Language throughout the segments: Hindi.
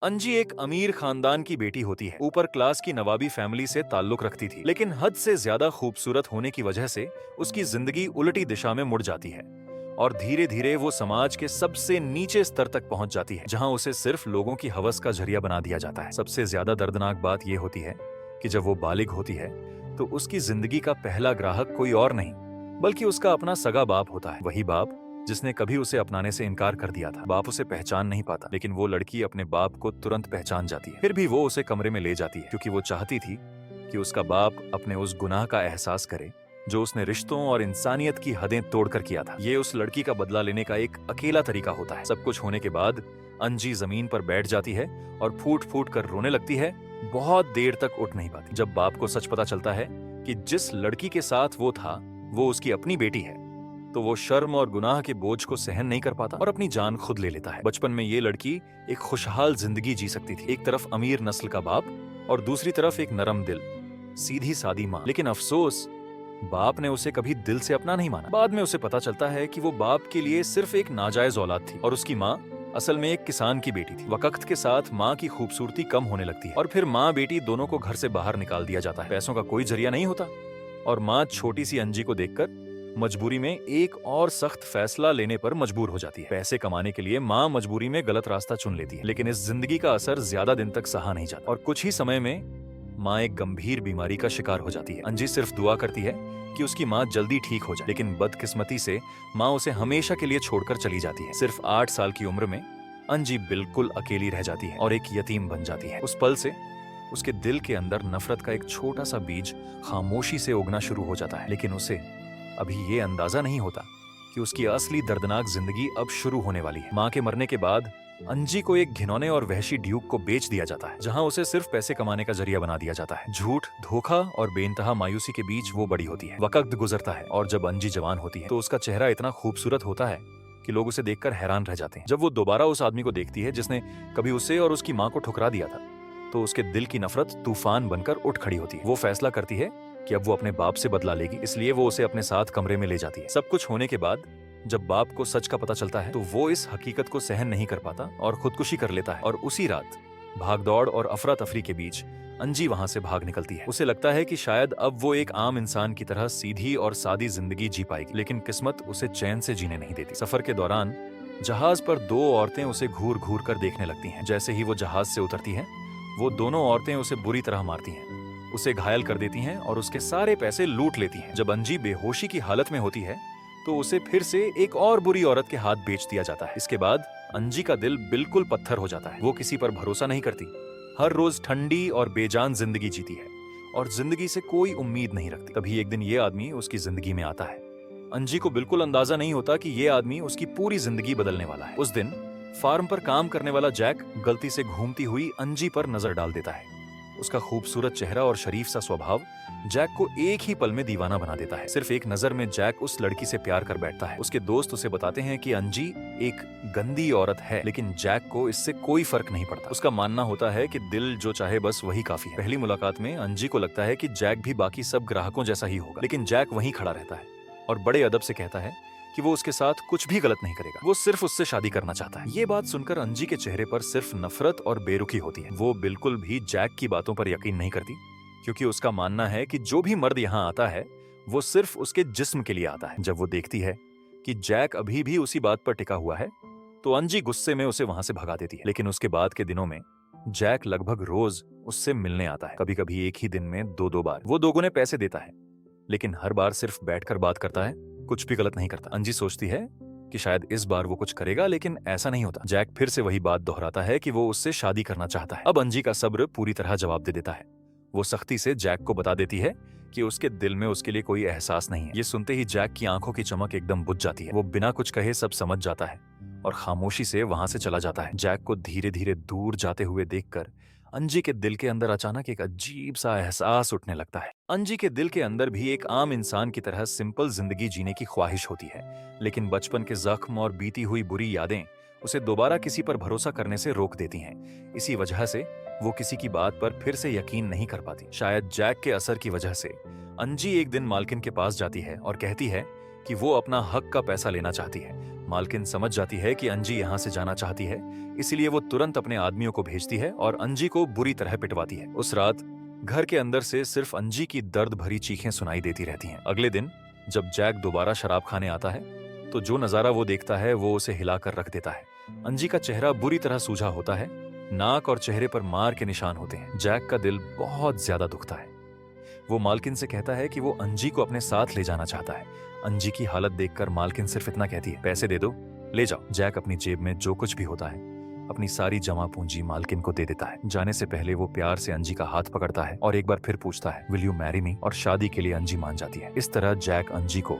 अंजी एक अमीर खानदान की बेटी होती है। ऊपर क्लास की नवाबी फैमिली से ताल्लुक रखती थी, लेकिन हद से ज्यादा खूबसूरत होने की वजह से उसकी जिंदगी उल्टी दिशा में मुड़ जाती है और धीरे धीरे वो समाज के सबसे नीचे स्तर तक पहुंच जाती है, जहां उसे सिर्फ लोगों की हवस का जरिया बना दिया जाता है। सबसे ज्यादा दर्दनाक बात यह होती है कि जब वो बालिग होती है तो उसकी जिंदगी का पहला ग्राहक कोई और नहीं बल्कि उसका अपना सगा बाप होता है। वही बाप जिसने कभी उसे अपनाने से इनकार कर दिया था। बाप उसे पहचान नहीं पाता, लेकिन वो लड़की अपने बाप को तुरंत पहचान जाती है। फिर भी वो उसे कमरे में ले जाती है क्योंकि वो चाहती थी कि उसका बाप अपने उस गुनाह का एहसास करे जो उसने रिश्तों और इंसानियत की हदें तोड़कर किया था। ये उस लड़की का बदला लेने का एक अकेला तरीका होता है। सब कुछ होने के बाद अंजी जमीन पर बैठ जाती है और फूट फूट कर रोने लगती है। बहुत देर तक उठ नहीं पाती। जब बाप को सच पता चलता है कि जिस लड़की के साथ वो था वो उसकी अपनी बेटी है, तो वो शर्म और गुनाह के बोझ को सहन नहीं कर पाता और अपनी जान खुद ले लेता है। बचपन में ये लड़की एक खुशहाल जिंदगी जी सकती थी। एक तरफ अमीर नस्ल का बाप और दूसरी तरफ एक नरम दिल, सीधी सादी माँ। लेकिन अफसोस, बाप ने उसे कभी दिल से अपना नहीं माना। बाद में उसे पता चलता है कि वो बाप के लिए सिर्फ एक नाजायज औलाद थी और उसकी माँ असल में एक किसान की बेटी थी। वक्त के साथ माँ की खूबसूरती कम होने लगती है और फिर माँ बेटी दोनों को घर से बाहर निकाल दिया जाता है। पैसों का कोई जरिया नहीं होता और माँ छोटी सी अंजी को देखकर मजबूरी में एक और सख्त फैसला लेने पर मजबूर हो जाती है। पैसे कमाने के लिए माँ मजबूरी में गलत रास्ता चुन लेती है, लेकिन इस जिंदगी का असर ज्यादा दिन तक सहा नहीं जाता और कुछ ही समय में माँ एक गंभीर बीमारी का शिकार हो जाती है। अंजी सिर्फ दुआ करती है कि उसकी माँ जल्दी ठीक हो जाए, लेकिन बदकिस्मती से माँ उसे हमेशा के लिए छोड़कर चली जाती है। सिर्फ 8 साल की उम्र में अंजी बिल्कुल अकेली रह जाती है और एक यतीम बन जाती है। उस पल से उसके दिल के अंदर नफरत का एक छोटा सा बीज खामोशी से उगना शुरू हो जाता है, लेकिन उसे अभी ये अंदाजा नहीं होता कि उसकी असली दर्दनाक जिंदगी अब शुरू होने वाली है। माँ के मरने के बाद अंजी को एक घिनौने और वहशी ड्यूक को बेच दिया जाता है, जहां उसे सिर्फ पैसे कमाने का जरिया बना दिया जाता है। झूठ, धोखा और बेइंतहा मायूसी के बीच वो बड़ी होती है। वक्त गुजरता है और जब अंजी जवान होती है तो उसका चेहरा इतना खूबसूरत होता है कि लोग उसे देखकर हैरान रह जाते हैं। जब वो दोबारा उस आदमी को देखती है जिसने कभी उसे और उसकी माँ को ठुकरा दिया था, तो उसके दिल की नफरत तूफान बनकर उठ खड़ी होती है। वो फैसला करती है कि अब वो अपने बाप से बदला लेगी, इसलिए वो उसे अपने साथ कमरे में ले जाती है। सब कुछ होने के बाद जब बाप को सच का पता चलता है तो वो इस हकीकत को सहन नहीं कर पाता और खुदकुशी कर लेता है। और उसी रात भागदौड़ और अफरा तफरी के बीच अंजी वहां से भाग निकलती है। उसे लगता है कि शायद अब वो एक आम इंसान की तरह सीधी और सादी जिंदगी जी पाएगी, लेकिन किस्मत उसे चैन से जीने नहीं देती। सफर के दौरान जहाज पर 2 औरतें उसे घूर घूर कर देखने लगती हैं। जैसे ही वो जहाज से उतरती हैं, वो दोनों औरतें उसे बुरी तरह मारती हैं, उसे घायल कर देती हैं और उसके सारे पैसे लूट लेती हैं। जब अंजी बेहोशी की हालत में होती है तो उसे फिर से एक और बुरी औरत के हाथ बेच दिया जाता है। इसके बाद अंजी का दिल बिल्कुल पत्थर हो जाता है। वो किसी पर भरोसा नहीं करती, हर रोज ठंडी और बेजान जिंदगी जीती है और जिंदगी से कोई उम्मीद नहीं रखती। तभी एक दिन ये आदमी उसकी जिंदगी में आता है। अंजी को बिल्कुल अंदाजा नहीं होता कि ये आदमी उसकी पूरी जिंदगी बदलने वाला है। उस दिन फार्म पर काम करने वाला जैक गलती से घूमती हुई अंजी पर नजर डाल देता है। उसका खूबसूरत चेहरा और शरीफ सा स्वभाव जैक को एक ही पल में दीवाना बना देता है। सिर्फ एक नजर में जैक उस लड़की से प्यार कर बैठता है। उसके दोस्त उसे बताते हैं कि अंजी एक गंदी औरत है, लेकिन जैक को इससे कोई फर्क नहीं पड़ता। उसका मानना होता है कि दिल जो चाहे बस वही काफी है। पहली मुलाकात में अंजी को लगता है कि जैक भी बाकी सब ग्राहकों जैसा ही होगा, लेकिन जैक वहीं खड़ा रहता है और बड़े अदब से कहता है कि वो उसके साथ कुछ भी गलत नहीं करेगा, वो सिर्फ उससे शादी करना चाहता है। ये बात सुनकर अंजी के चेहरे पर सिर्फ नफरत और बेरुखी होती है। वो बिल्कुल भी जैक की बातों पर यकीन नहीं करती, क्योंकि उसका मानना है कि जो भी मर्द यहाँ आता है वो सिर्फ उसके जिस्म के लिए आता है। जब वो देखती है कि जैक अभी भी उसी बात पर टिका हुआ है तो अंजी गुस्से में उसे वहां से भगा देती है। लेकिन उसके बाद के दिनों में जैक लगभग रोज उससे मिलने आता है, कभी कभी एक ही दिन में 2-2 बार। वो दोगुने पैसे देता है, लेकिन हर बार सिर्फ बैठकर बात करता है, कुछ भी गलत नहीं करता। अंजी सोचती है कि शायद इस बार वो कुछ करेगा, लेकिन ऐसा नहीं होता। जैक फिर से वही बात दोहराता है कि वो उससे शादी करना चाहता है। अब अंजी का सब्र पूरी तरह जवाब दे देता है। वो सख्ती से जैक को बता देती है कि उसके दिल में उसके लिए कोई एहसास नहीं है। ये सुनते ही जैक की आंखों की चमक एकदम बुझ जाती है। वो बिना कुछ कहे सब समझ जाता है और खामोशी से वहां से चला जाता है। जैक को धीरे धीरे दूर जाते हुए देखकर अंजी के दिल के अंदर अचानक एक अजीब सा एहसास उठने लगता है। अंजी के दिल के अंदर भी एक आम इंसान की तरह सिंपल जिंदगी जीने की ख्वाहिश होती है, लेकिन बचपन के जख्म और बीती हुई बुरी यादें उसे दोबारा किसी पर भरोसा करने से रोक देती हैं। इसी वजह से वो किसी की बात पर फिर से यकीन नहीं कर पाती। शायद जैक के असर की वजह से अंजी एक दिन मालकिन के पास जाती है और कहती है कि वो अपना हक का पैसा लेना चाहती है। मालकिन समझ जाती है कि अंजी यहाँ से जाना चाहती है, इसीलिए वो तुरंत अपने आदमियों को भेजती है और अंजी को बुरी तरह पिटवाती है। उस रात घर के अंदर से सिर्फ अंजी की दर्द भरी चीखें सुनाई देती रहती हैं। अगले दिन जब जैक दोबारा शराब खाने आता है तो जो नजारा वो देखता है वो उसे हिलाकर रख देता है। अंजी का चेहरा बुरी तरह सूजा होता है, नाक और चेहरे पर मार के निशान होते हैं। जैक का दिल बहुत ज्यादा दुखता है। वो मालकिन से कहता है कि वो अंजी को अपने साथ ले जाना चाहता है। अंजी की हालत देखकर मालकिन सिर्फ इतना कहती है, पैसे दे दो, ले जाओ। जैक अपनी जेब में जो कुछ भी होता है अपनी सारी जमा पूंजी मालकिन को दे देता है। जाने से पहले वो प्यार से अंजी का हाथ पकड़ता है और एक बार फिर पूछता है, विल यू मैरी मी? और शादी के लिए अंजी मान जाती है। इस तरह जैक अंजी को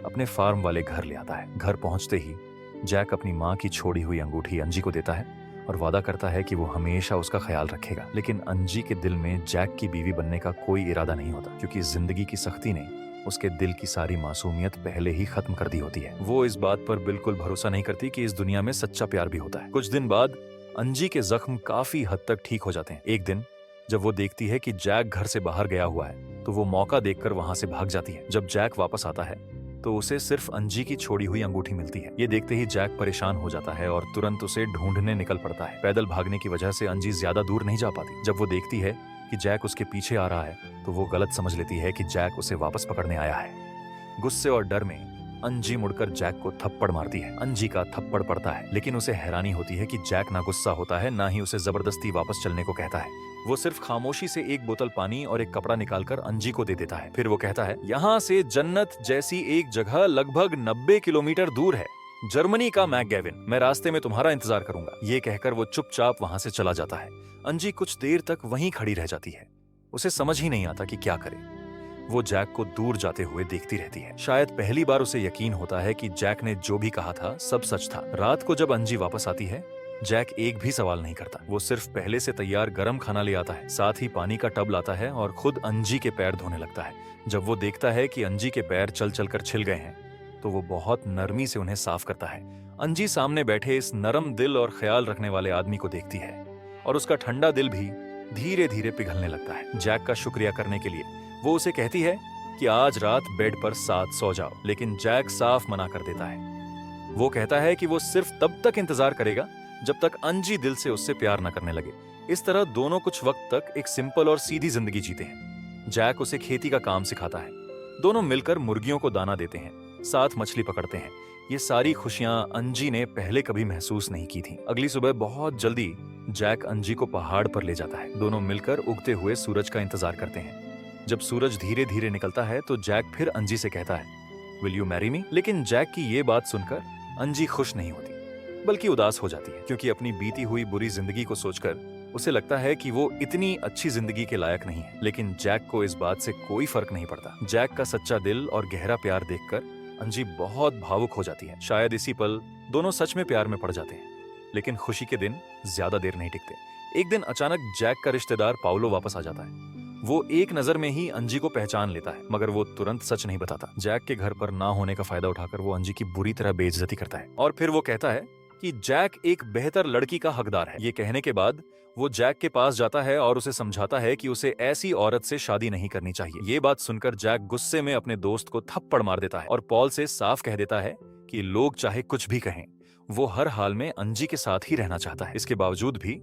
अपने फार्म वाले घर ले आता है। घर पहुंचते ही जैक अपनी माँ की छोड़ी हुई अंगूठी अंजी को देता है और वादा करता है कि वो हमेशा उसका ख्याल रखेगा। लेकिन अंजी के दिल में जैक की बीवी बनने का कोई इरादा नहीं होता, क्योंकि जिंदगी की सख्ती ने उसके दिल की सारी मासूमियत पहले ही खत्म कर दी होती है। वो इस बात पर बिल्कुल भरोसा नहीं करती कि इस दुनिया में सच्चा प्यार भी होता है। कुछ दिन बाद अंजी के जख्म काफी हद तक ठीक हो जाते हैं। एक दिन जब वो देखती है कि जैक घर से बाहर गया हुआ है तो वो मौका देखकर वहां से भाग जाती है। जब जैक वापस आता है तो उसे सिर्फ अंजी की छोड़ी हुई अंगूठी मिलती है। ये देखते ही जैक परेशान हो जाता है और तुरंत उसे ढूंढने निकल पड़ता है। पैदल भागने की वजह से अंजी ज्यादा दूर नहीं जा पाती। जब वो देखती है कि जैक उसके पीछे आ रहा है तो वो गलत समझ लेती है कि जैक उसे वापस पकड़ने आया है। गुस्से और डर में अंजी मुड़कर जैक को थप्पड़ मारती है। अंजी का थप्पड़ पड़ता है, लेकिन उसे हैरानी होती है कि जैक ना गुस्सा होता है, ना ही उसे जबरदस्ती वापस चलने को कहता है। वो सिर्फ खामोशी से एक बोतल पानी और एक कपड़ा निकालकर अंजी को दे देता है। फिर वो कहता है, यहाँ से जन्नत जैसी एक जगह लगभग 90 किलोमीटर दूर है, जर्मनी का मैकगेविन। मैं रास्ते में तुम्हारा इंतजार करूंगा। ये कहकर वो चुपचाप वहां से चला जाता है। अंजी कुछ देर तक वहीं खड़ी रह जाती है। उसे समझ ही नहीं आता कि क्या करे। वो जैक को दूर जाते हुए देखती रहती है। शायद पहली बार उसे यकीन होता है कि जैक ने जो भी कहा था सब सच था। रात को जब अंजी वापस आती है, जैक एक भी सवाल नहीं करता। वो सिर्फ पहले से तैयार गरम खाना ले आता है, साथ ही पानी का टब लाता है और खुद अंजी के पैर धोने लगता है। जब वो देखता है कि अंजी के पैर चल चल कर छिल गए हैं तो वो बहुत नरमी से उन्हें साफ करता है। अंजी सामने बैठे इस नरम दिल और ख्याल रखने वाले आदमी को देखती है और उसका ठंडा दिल भी धीरे धीरे पिघलने लगता है। जैक का शुक्रिया करने के लिए वो उसे कहती है कि आज रात बेड पर साथ सो जाओ, लेकिन जैक साफ मना कर देता है। वो कहता है कि वो सिर्फ तब तक इंतजार करेगा जब तक अंजी दिल से उससे प्यार न करने लगे। इस तरह दोनों कुछ वक्त तक एक सिंपल और सीधी जिंदगी जीते हैं। जैक उसे खेती का काम सिखाता है, दोनों मिलकर मुर्गियों को दाना देते हैं, साथ मछली पकड़ते हैं। ये सारी खुशियां अंजी ने पहले कभी महसूस नहीं की थी। अगली सुबह बहुत जल्दी जैक अंजी को पहाड़ पर ले जाता है। दोनों मिलकर उगते हुए सूरज का इंतजार करते हैं। जब सूरज धीरे धीरे निकलता है तो जैक फिर अंजी से कहता है, विल यू मैरी मी? लेकिन जैक की ये बात सुनकर अंजी खुश नहीं होती, बल्कि उदास हो जाती है, क्योंकि अपनी बीती हुई बुरी जिंदगी को सोचकर उसे लगता है कि वो इतनी अच्छी जिंदगी के लायक नहीं है। लेकिन जैक को इस बात से कोई फर्क नहीं पड़ता। जैक का सच्चा दिल और गहरा प्यार देखकर अंजी बहुत भावुक हो जाती है। शायद इसी पल दोनों सच में प्यार में पड़ जाते हैं। लेकिन खुशी के दिन ज्यादा देर नहीं टिकते। एक दिन अचानक जैक का रिश्तेदार पाउलो वापस आ जाता है। वो एक नजर में ही अंजी को पहचान लेता है, मगर वो तुरंत सच नहीं बताता। जैक के घर पर ना होने का फायदा उठाकर वो अंजी की बुरी तरह बेइज्जती करता है और फिर वो कहता है कि जैक एक बेहतर लड़की का हकदार है। ये कहने के बाद वो जैक के पास जाता है और उसे समझाता है कि उसे ऐसी औरत से शादी नहीं करनी चाहिए। ये बात सुनकर जैक गुस्से में अपने दोस्त को थप्पड़ मार देता है और पॉल से साफ कह देता है कि लोग चाहे कुछ भी कहें, वो हर हाल में अंजी के साथ ही रहना चाहता है। इसके बावजूद भी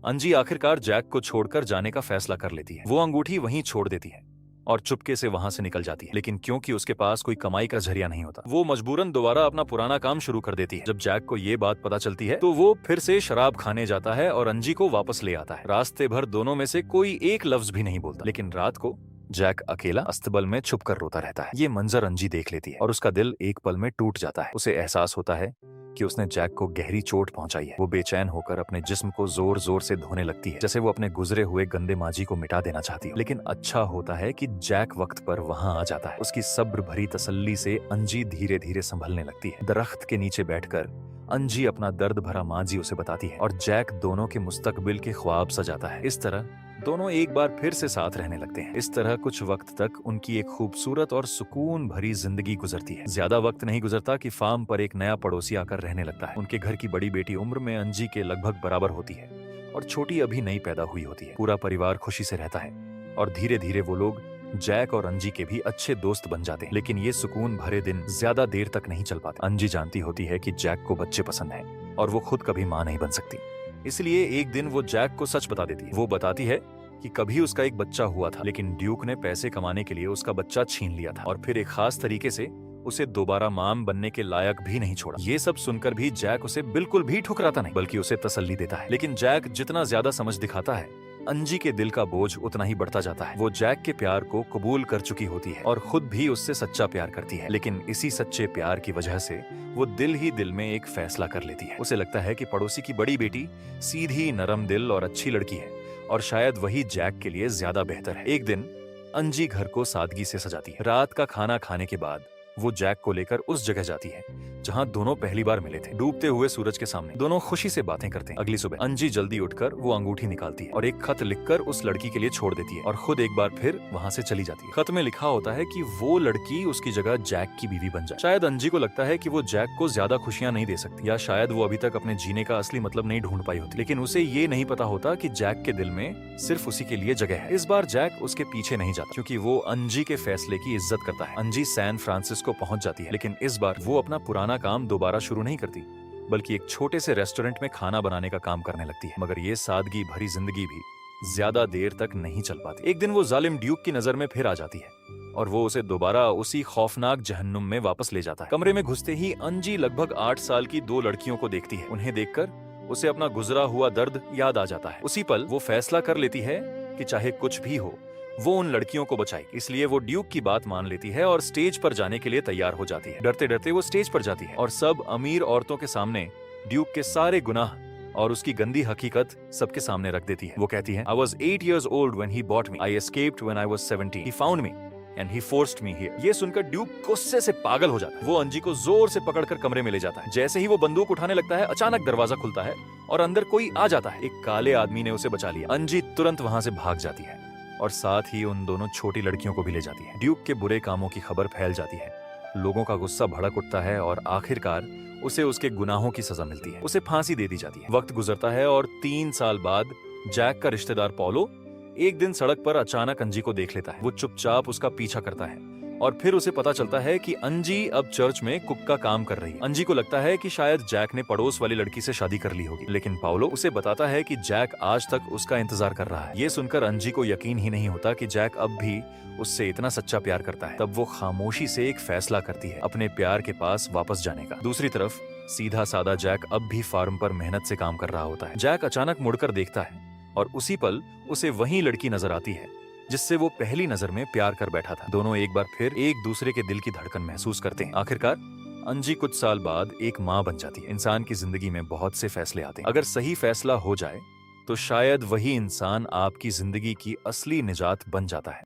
अंजी आखिरकार जैक को छोड़कर जाने का फैसला कर लेती है। वो अंगूठी वहीं छोड़ देती है और चुपके से वहां से निकल जाती है। लेकिन क्योंकि उसके पास कोई कमाई का जरिया नहीं होता, वो मजबूरन दोबारा अपना पुराना काम शुरू कर देती है। जब जैक को ये बात पता चलती है तो वो फिर से शराब खाने जाता है और अंजी को वापस ले आता है। रास्ते भर दोनों में से कोई एक लफ्ज भी नहीं बोलता। लेकिन रात को जैक अकेला अस्तबल में छुप कर रोता रहता है। ये मंजर अंजी देख लेती है और उसका दिल एक पल में टूट जाता है। उसे एहसास होता है कि उसने जैक को गहरी चोट पहुंचाई है। वो बेचैन होकर अपने जिस्म को जोर जोर से धोने लगती है, जैसे वो अपने गुजरे हुए गंदे माजी को मिटा देना चाहती है। लेकिन अच्छा होता है कि जैक वक्त पर वहां आ जाता है। उसकी सब्र भरी तसल्ली से अंजी धीरे धीरे संभलने लगती है। दरख्त के नीचे बैठकर अंजी अपना दर्द भरा माजी उसे बताती है और जैक दोनों के मुस्तकबिल के ख्वाब सजाता है। इस तरह दोनों एक बार फिर से साथ रहने लगते हैं। इस तरह कुछ वक्त तक उनकी एक खूबसूरत और सुकून भरी जिंदगी गुजरती है। ज्यादा वक्त नहीं गुजरता कि फार्म पर एक नया पड़ोसी आकर रहने लगता है। उनके घर की बड़ी बेटी उम्र में अंजी के लगभग बराबर होती है और छोटी अभी नई पैदा हुई होती है। पूरा परिवार खुशी से रहता है और धीरे धीरे वो लोग जैक और अंजी के भी अच्छे दोस्त बन जाते हैं, लेकिन ये सुकून भरे दिन ज्यादा देर तक नहीं चल पाते। अंजी जानती होती है कि जैक को बच्चे पसंद हैं और वो खुद कभी मां नहीं बन सकती, इसलिए एक दिन वो जैक को सच बता देती है। वो बताती है कि कभी उसका एक बच्चा हुआ था, लेकिन ड्यूक ने पैसे कमाने के लिए उसका बच्चा छीन लिया था और फिर एक खास तरीके से उसे दोबारा मां बनने के लायक भी नहीं छोड़ा। ये सब सुनकर भी जैक उसे बिल्कुल भी ठुकराता नहीं, बल्कि उसे तसल्ली देता है। लेकिन जैक जितना ज्यादा समझ दिखाता है, अंजी के दिल का बोझ उतना ही बढ़ता जाता है। वो जैक के प्यार को कबूल कर चुकी होती है और खुद भी उससे सच्चा प्यार करती है, लेकिन इसी सच्चे प्यार की वजह से वो दिल ही दिल में एक फैसला कर लेती है। उसे लगता है कि पड़ोसी की बड़ी बेटी सीधी, नरम दिल और अच्छी लड़की है और शायद वही जैक के लिए ज्यादा बेहतर है। एक दिन अंजी घर को सादगी से सजाती है। रात का खाना खाने के बाद वो जैक को लेकर उस जगह जाती है जहां दोनों पहली बार मिले थे। डूबते हुए सूरज के सामने दोनों खुशी से बातें करते हैं। अगली सुबह अंजी जल्दी उठकर वो अंगूठी निकालती है और एक खत लिखकर उस लड़की के लिए छोड़ देती है और खुद एक बार फिर वहां से चली जाती है। खत में लिखा होता है कि वो लड़की उसकी जगह जैक की बीवी बन जाए। शायद अंजी को लगता है कि वो जैक को ज्यादा खुशियां नहीं दे सकती, या शायद वो अभी तक अपने जीने का असली मतलब नहीं ढूंढ पाई होती, लेकिन उसे ये नहीं पता होता कि जैक के दिल में सिर्फ उसी के लिए जगह है। इस बार जैक उसके पीछे नहीं जाता, क्योंकि वो अंजी के फैसले की इज्जत करता है। अंजी सैन फ्रांसिस्को पहुंच जाती है, लेकिन इस बार वो अपना पुराना काम दोबारा शुरू नहीं करती, बल्कि एक छोटे से रेस्टोरेंट में खाना बनाने का काम करने लगती है। मगर ये सादगी भरी जिंदगी भी ज्यादा देर तक नहीं चल पाती। एक दिन वो जालिम ड्यूक की नजर में फिर आ जाती है और वो उसे दोबारा उसी खौफनाक जहन्नुम में वापस ले जाता है। कमरे में घुसते ही अंजी लगभग 8 साल की 2 लड़कियों को देखती है। उन्हें देखकर उसे अपना गुजरा हुआ दर्द याद आ जाता है। उसी पल वो फैसला कर लेती है कि चाहे कुछ भी हो, वो उन लड़कियों को बचाएगी। इसलिए वो ड्यूक की बात मान लेती है और स्टेज पर जाने के लिए तैयार हो जाती है। डरते डरते वो स्टेज पर जाती है और सब अमीर औरतों के सामने ड्यूक के सारे गुनाह और उसकी गंदी हकीकत सबके सामने रख देती है। वो कहती है, I was 8 years old when he bought me. I escaped when I was 17. He found me and he forced me here. ये सुनकर ड्यूक गुस्से से पागल हो जाता है। वो अंजी को जोर से पकड़कर कमरे में ले जाता है। जैसे ही वो बंदूक उठाने लगता है, अचानक दरवाजा खुलता है और अंदर कोई आ जाता है। एक काले आदमी ने उसे बचा लिया। अंजी तुरंत वहां से भाग जाती है और साथ ही उन दोनों छोटी लड़कियों को भी ले जाती है। ड्यूक के बुरे कामों की खबर फैल जाती है, लोगों का गुस्सा भड़क उठता है और आखिरकार उसे उसके गुनाहों की सजा मिलती है। उसे फांसी दे दी जाती है। वक्त गुजरता है और 3 साल बाद जैक का रिश्तेदार पॉलो एक दिन सड़क पर अचानक अंजी को देख लेता है। वो चुपचाप उसका पीछा करता है और फिर उसे पता चलता है कि अंजी अब चर्च में कुक का काम कर रही है। अंजी को लगता है कि शायद जैक ने पड़ोस वाली लड़की से शादी कर ली होगी, लेकिन पाओलो उसे बताता है कि जैक आज तक उसका इंतजार कर रहा है। ये सुनकर अंजी को यकीन ही नहीं होता कि जैक अब भी उससे इतना सच्चा प्यार करता है। तब वो खामोशी से एक फैसला करती है, अपने प्यार के पास वापस जाने का। दूसरी तरफ सीधा सादा जैक अब भी फार्म पर मेहनत से काम कर रहा होता है। जैक अचानक मुड़कर देखता है और उसी पल उसे वही लड़की नजर आती है जिससे वो पहली नजर में प्यार कर बैठा था। दोनों एक बार फिर एक दूसरे के दिल की धड़कन महसूस करते हैं। आखिरकार अंजी कुछ साल बाद एक माँ बन जाती है। इंसान की जिंदगी में बहुत से फैसले आते हैं। अगर सही फैसला हो जाए तो शायद वही इंसान आपकी जिंदगी की असली निजात बन जाता है।